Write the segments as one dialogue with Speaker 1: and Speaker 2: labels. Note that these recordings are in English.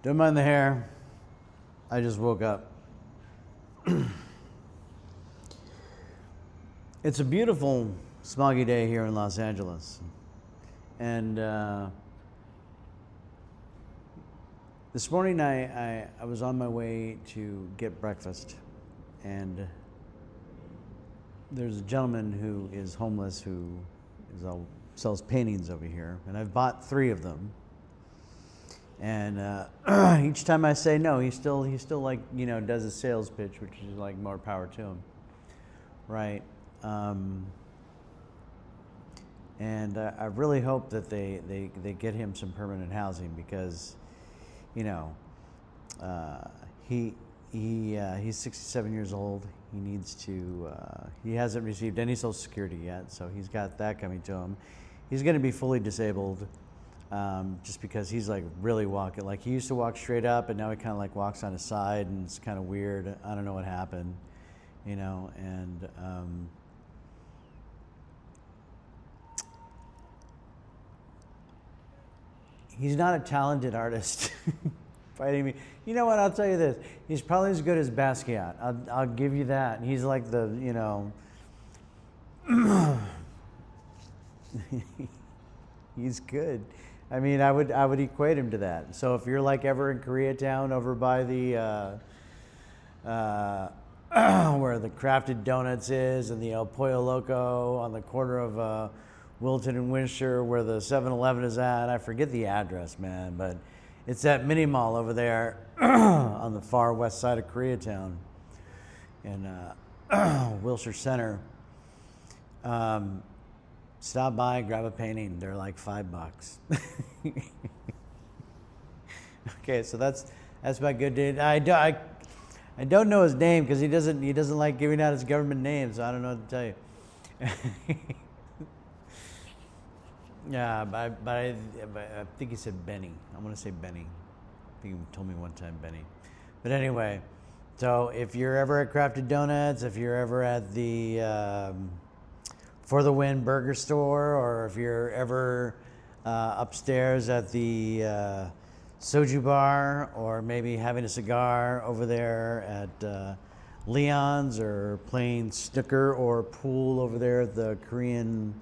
Speaker 1: Don't mind the hair. I just woke up. It's a beautiful, smoggy day here in Los Angeles. And this morning I was on my way to get breakfast. And there's a gentleman who is homeless who sells paintings over here. And I've bought 3 of them. And each time I say no, he still like, you know, does a sales pitch, which is like more power to him, right? And I really hope that they get him some permanent housing because, you know, he's 67 years old. He needs to. He hasn't received any Social Security yet, so he's got that coming to him. He's going to be fully disabled. Just because he's like really walking, like he used to walk straight up and now he kind of like walks on his side and it's kind of weird. I don't know what happened, you know, and he's not a talented artist by any means. You know what, I'll tell you this, he's probably as good as Basquiat. I'll give you that. He's like the, you know, he's good. I mean, I would equate him to that. So if you're like ever in Koreatown over by the where the Crafted Donuts is and the El Pollo Loco on the corner of Wilton and Winchester where the 7-Eleven is at, I forget the address, man, but it's that mini mall over there on the far west side of Koreatown in Wilshire Center. Stop by, grab a painting. They're like $5. Okay, so that's my good dude. I don't know his name because he doesn't like giving out his government name, so I don't know what to tell you. Yeah, but I think he said Benny. I'm gonna say Benny. I think he told me one time Benny. But anyway, so if you're ever at Crafted Donuts, if you're ever at the For the Win Burger Store, or if you're ever upstairs at the soju bar, or maybe having a cigar over there at Leon's, or playing snooker or pool over there at the Korean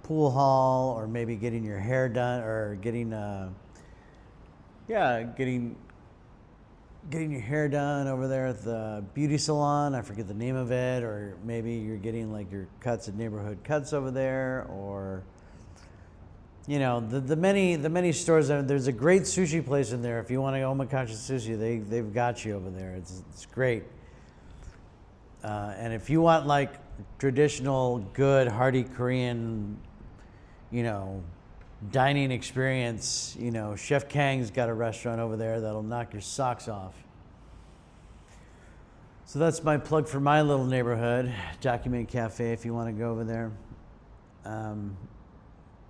Speaker 1: pool hall, or maybe getting your hair done, or getting your hair done over there at the beauty salon, I forget the name of it, or maybe you're getting like your cuts at Neighborhood Cuts over there, or you know, the many stores. There's a great sushi place in there. If you want to go omakase sushi, they've got you over there. It's great. And if you want like traditional, good, hearty Korean, you know, dining experience, you know, Chef Kang's got a restaurant over there that'll knock your socks off. So that's my plug for my little neighborhood, Document Cafe, if you want to go over there.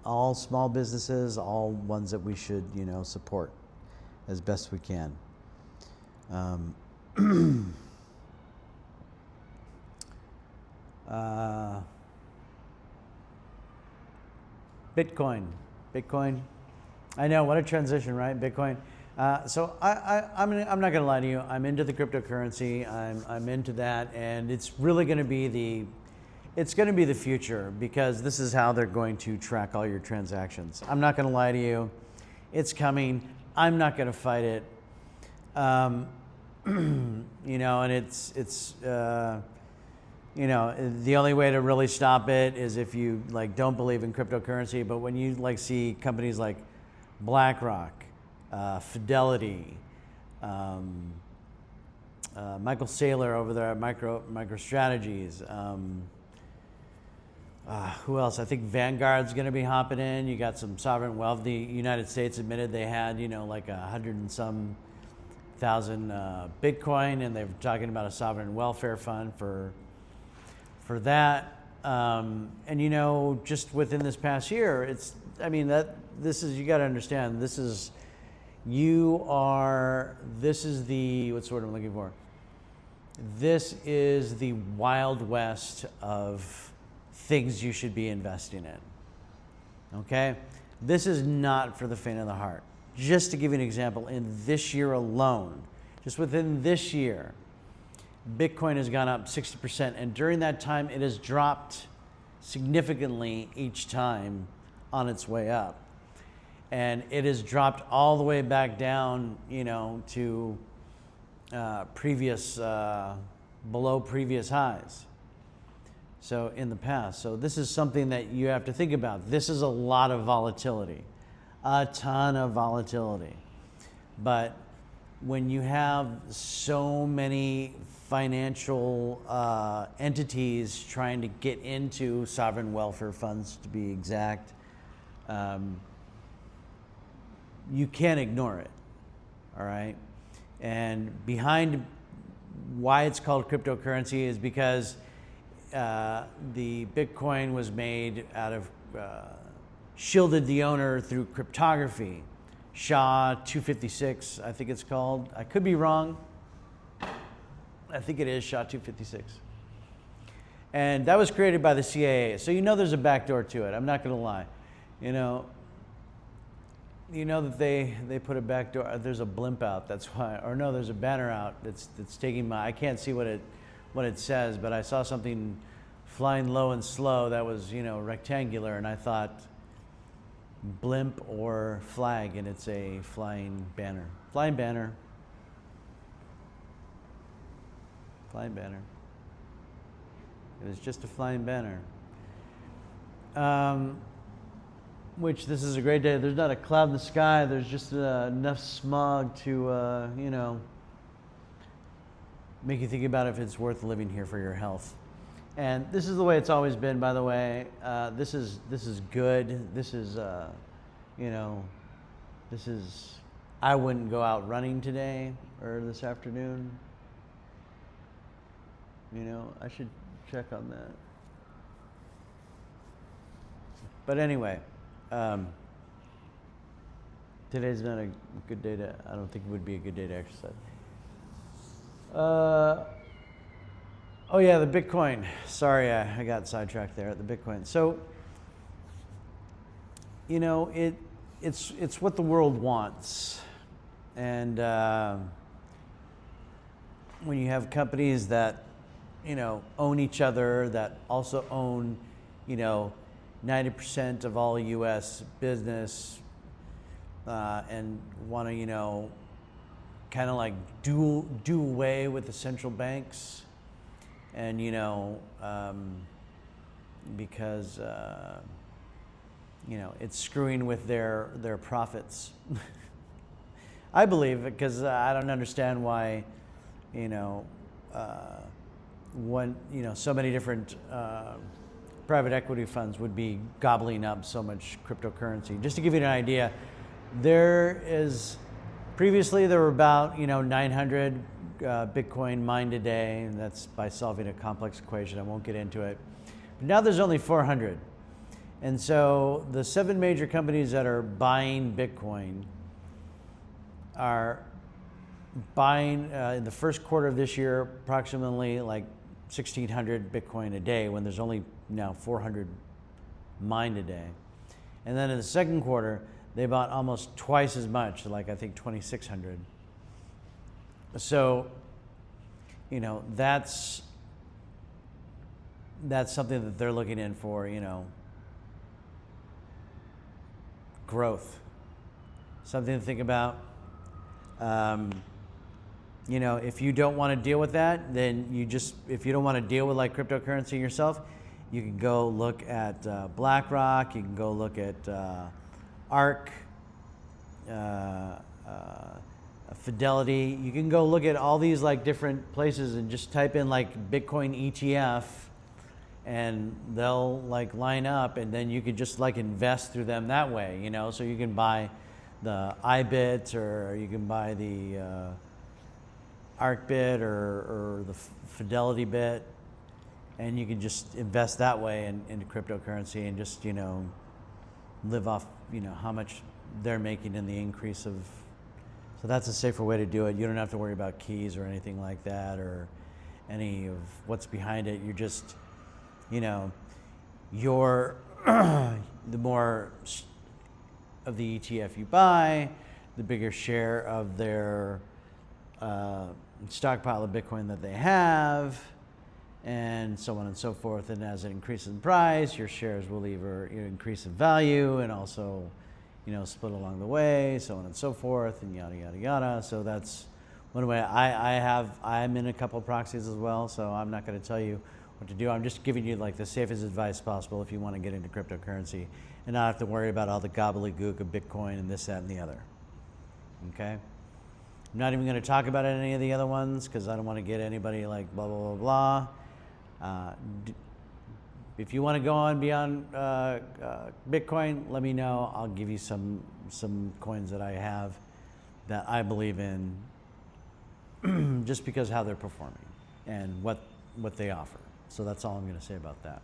Speaker 1: All small businesses, all ones that we should, you know, support as best we can. Bitcoin. I know, what a transition, right? Bitcoin. So I'm not going to lie to you. I'm into the cryptocurrency. I'm into that, and it's really going to be the future, because this is how they're going to track all your transactions. I'm not going to lie to you. It's coming. I'm not going to fight it. You know, and it's you know, the only way to really stop it is if you like don't believe in cryptocurrency. But when you like see companies like BlackRock, Fidelity, Michael Saylor over there at MicroStrategies, who else? I think Vanguard's going to be hopping in. You got some sovereign wealth. The United States admitted they had, you know, like 100 and some thousand Bitcoin, and they're talking about a sovereign welfare fund for that. And you know, just within this past year, this is, you got to understand, this is the, what's the word I'm looking for? This is the Wild West of things you should be investing in. Okay? This is not for the faint of the heart. Just to give you an example, in this year alone, just within this year, Bitcoin has gone up 60%, and during that time, it has dropped significantly each time on its way up. And it has dropped all the way back down, to below previous highs. So in the past. So this is something that you have to think about. This is a lot of volatility, a ton of volatility. But when you have so many financial entities trying to get into sovereign welfare funds, to be exact, you can't ignore it, all right? And behind why it's called cryptocurrency is because the Bitcoin was made out of, shielded the owner through cryptography. SHA-256, I think it's called. I could be wrong. I think it is SHA-256. And that was created by the CIA. So there's a backdoor to it. I'm not going to lie. That they put a backdoor. There's a blimp out. That's why. Or no, there's a banner out that's taking my. I can't see what it says, but I saw something flying low and slow that was rectangular, and I thought blimp or flag, and it's a flying banner. Flying banner. Flying banner. It was just a flying banner. Which this is a great day. There's not a cloud in the sky. There's just enough smog to, make you think about if it's worth living here for your health. And this is the way it's always been, by the way. This is good. This is, I wouldn't go out running today or this afternoon. I should check on that. But anyway, today's not a good day to, I don't think it would be a good day to exercise. Oh yeah, the Bitcoin. Sorry, I got sidetracked there at the Bitcoin. So, it's what the world wants. And when you have companies that, own each other, that also own, 90% of all U.S. business, and want to, kind of like do away with the central banks, and because it's screwing with their profits. I believe, because I don't understand why so many different private equity funds would be gobbling up so much cryptocurrency. Just to give you an idea, previously there were about 900 Bitcoin mined a day, and that's by solving a complex equation. I won't get into it. But now there's only 400. And so the 7 major companies that are buying Bitcoin are buying in the first quarter of this year approximately like 1,600 Bitcoin a day, when there's only now 400 mined a day. And then in the second quarter, they bought almost twice as much, like I think 2,600. So, that's something that they're looking in for, growth. Something to think about. If you don't want to deal with that, then if you don't want to deal with like cryptocurrency yourself, you can go look at BlackRock, you can go look at ARK, Fidelity. You can go look at all these like different places and just type in like Bitcoin ETF, and they'll like line up, and then you could just like invest through them that way, so you can buy the iBit, or you can buy the ARK bit or the Fidelity bit, and you can just invest that way into cryptocurrency and just live off how much they're making in the increase of. So that's a safer way to do it. You don't have to worry about keys or anything like that, or any of what's behind it. You're just your the more of the ETF you buy, the bigger share of their stockpile of Bitcoin that they have, and so on and so forth. And as it increases in price, your shares will either increase in value and also, split along the way, so on and so forth, and yada yada yada. So that's one way. I'm in a couple of proxies as well, so I'm not going to tell you what to do. I'm just giving you like the safest advice possible if you want to get into cryptocurrency and not have to worry about all the gobbledygook of Bitcoin and this, that, and the other. Okay? I'm not even going to talk about any of the other ones because I don't want to get anybody like blah, blah, blah, blah. If you want to go on beyond Bitcoin, let me know. I'll give you some coins that I have that I believe in just because how they're performing and what they offer. So that's all I'm going to say about that.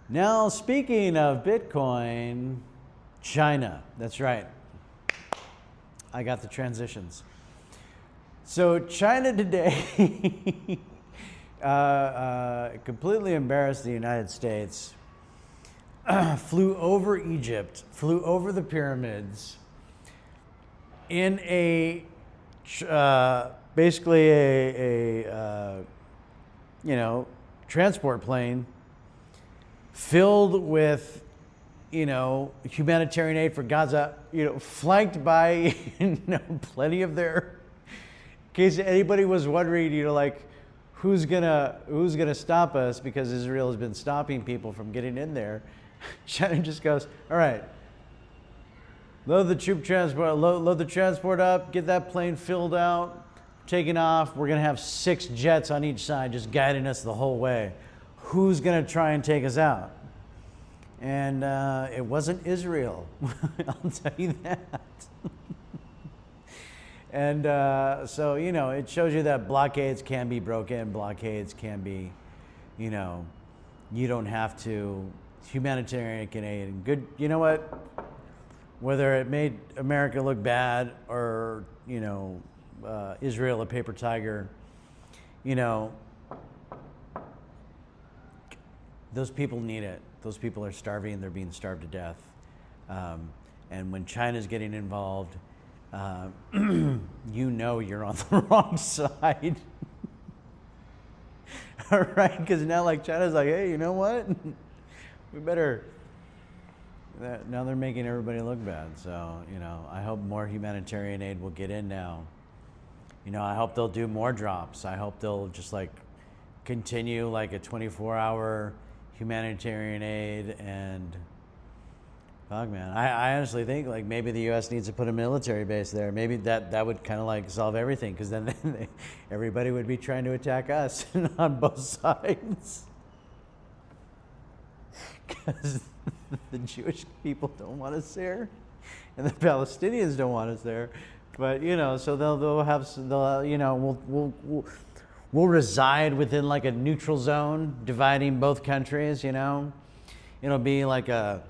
Speaker 1: Now, speaking of Bitcoin, China. That's right. I got the transitions. So China today completely embarrassed the United States, flew over Egypt, flew over the pyramids in a basically a transport plane filled with humanitarian aid for Gaza, flanked by plenty of their, in case anybody was wondering, who's gonna stop us because Israel has been stopping people from getting in there. China just goes, all right, load the transport up, get that plane filled out, taking off. We're gonna have 6 jets on each side just guiding us the whole way. Who's gonna try and take us out? And it wasn't Israel, I'll tell you that. And so, it shows you that blockades can be broken, blockades can be, you don't have to, humanitarian aid and good, you know what? Whether it made America look bad or, Israel a paper tiger, those people need it. Those people are starving, they're being starved to death. And when China's getting involved, you're on the wrong side. All right, because now China's like, hey, you know what? We better, now they're making everybody look bad. So, I hope more humanitarian aid will get in now. I hope they'll do more drops. I hope they'll just continue a 24-hour humanitarian aid. And fuck, man, I honestly think maybe the U.S. needs to put a military base there. Maybe that would kind of solve everything, because then everybody would be trying to attack us on both sides. Because the Jewish people don't want us there, and the Palestinians don't want us there. But so we'll reside within a neutral zone dividing both countries. It'll be a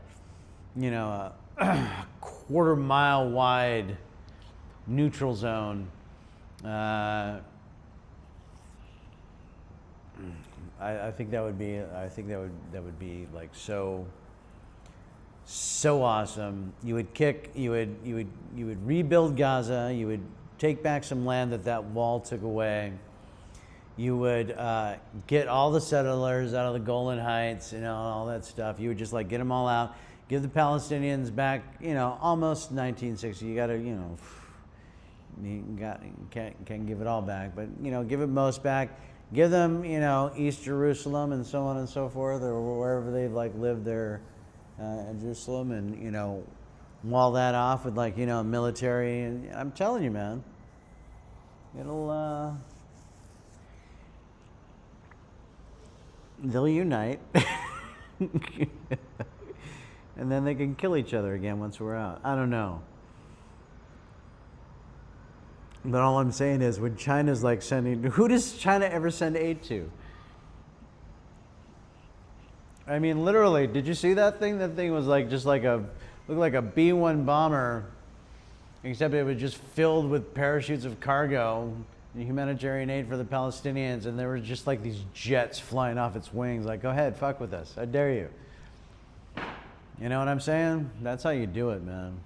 Speaker 1: quarter-mile wide neutral zone. I think that would be. I think that would be so awesome. You would rebuild Gaza. You would take back some land that wall took away. You would get all the settlers out of the Golan Heights, all that stuff. You would just get them all out. Give the Palestinians back, almost 1960. You got to, can't give it all back, but give it most back. Give them, East Jerusalem and so on and so forth, or wherever they've lived there in Jerusalem, and wall that off with military. And I'm telling you, man, it'll they'll unite. And then they can kill each other again once we're out. I don't know. But all I'm saying is, when China's sending, who does China ever send aid to? I mean, literally, did you see that thing? That thing was looked like a B-1 bomber, except it was just filled with parachutes of cargo. humanitarian aid for the Palestinians, and there were just like these jets flying off its wings. Like, go ahead, fuck with us. I dare you. You know what I'm saying? That's how you do it, man.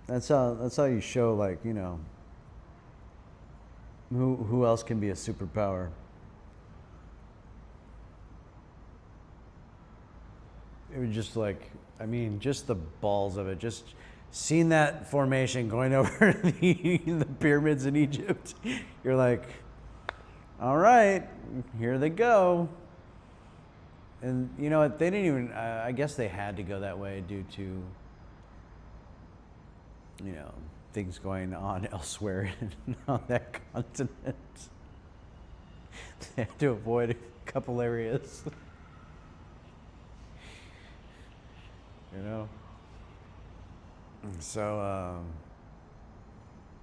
Speaker 1: That's how you show, like, you know, who else can be a superpower. It was just like, I mean, just the balls of it. Just seeing that formation going over the pyramids in Egypt, you're like, all right, here they go. And you know what? They didn't even, I guess they had to go that way due to, you know, things going on elsewhere on that continent. They had to avoid a couple areas. You know? So,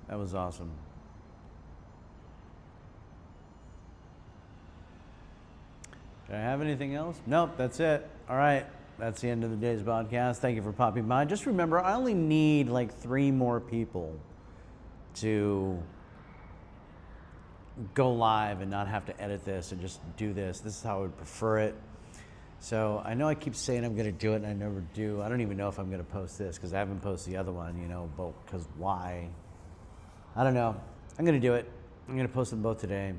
Speaker 1: that was awesome. Do I have anything else? Nope, that's it. All right, that's the end of the day's podcast. Thank you for popping by. Just remember, I only need like 3 more people to go live and not have to edit this and just do this. This is how I would prefer it. So I know I keep saying I'm going to do it, and I never do. I don't even know if I'm going to post this because I haven't posted the other one, you know, but because why? I don't know. I'm going to do it. I'm going to post them both today.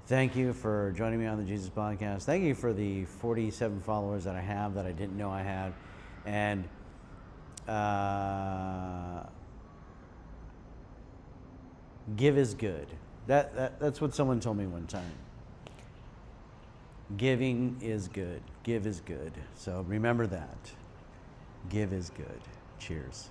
Speaker 1: Thank you for joining me on the Jesus Podcast. Thank you for the 47 followers that I have that I didn't know I had. And give is good. That's what someone told me one time. Giving is good. Give is good. So remember that. Give is good. Cheers.